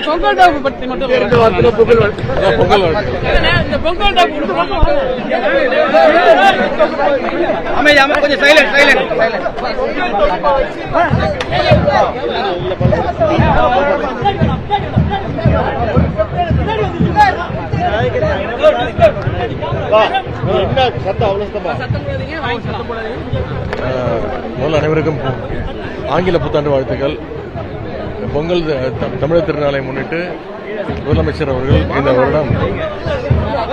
Pongal top பத்தி மட்டும் Pongal top அமைதி கொஞ்சம் சைலண்ட் முதல்ல அனைவருக்கும் ஆங்கில புத்தாண்டு வாழ்த்துக்கள். பொங்கல் தமிழர் திருநாளை முன்னிட்டு முதலமைச்சர் அவர்கள் இந்த வருடம்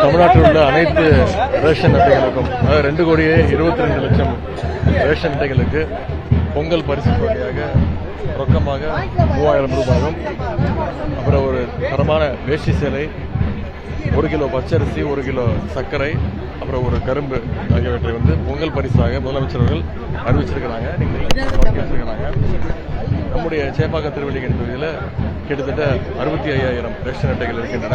தமிழ்நாட்டில் உள்ள அனைத்து ரேஷன் அட்டைகளுக்கும், அதாவது 2,22,00,000 ரேஷன் அட்டைகளுக்கு பொங்கல் பரிசு தொகையாக ரொக்கமாக 3000 ரூபாயும், அப்புறம் ஒரு தரமான வேஷ்டி சேலை, 1 கிலோ பச்சரிசி, 1 கிலோ சர்க்கரை, அப்புறம் ஒரு கரும்பு ஆகியவற்றை பொங்கல் பரிசாக முதலமைச்சர்கள் அறிவிச்சிருக்கிறாங்க. நம்முடைய சேப்பாக்கம் திருவள்ளிக்கேணி தொகுதியில் கிட்டத்தட்ட 65,000 ரேஷன் அட்டைகள் இருக்கின்றன.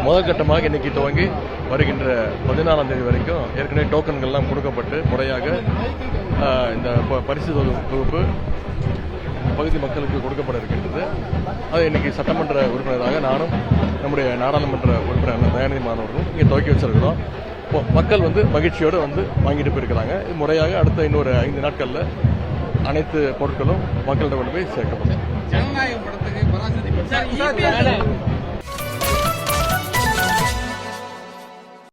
முதல் கட்டமாக இன்னைக்கு துவங்கி வருகின்ற 14ஆம் தேதி வரைக்கும் ஏற்கனவே டோக்கன்கள்லாம் கொடுக்கப்பட்டு முறையாக இந்த பரிசு தொகுப்பு பகுதி மக்களுக்கு கொடுக்கப்பட இருக்கின்றது. அது இன்னைக்கு சட்டமன்ற உறுப்பினராக நானும் நம்முடைய நாடாளுமன்ற உறுப்பினர் தயாநிதி மாறவர்களும் இங்கே துவக்கி வச்சிருக்கிறோம். மக்கள் மகிழ்ச்சியோடு வாங்கிட்டு போயிருக்கிறாங்க. முறையாக அடுத்த இன்னொரு 5 நாட்களில் அனைத்து பொருட்களும் மக்களிடம் கொண்டு போய் சேர்க்கப்படும்.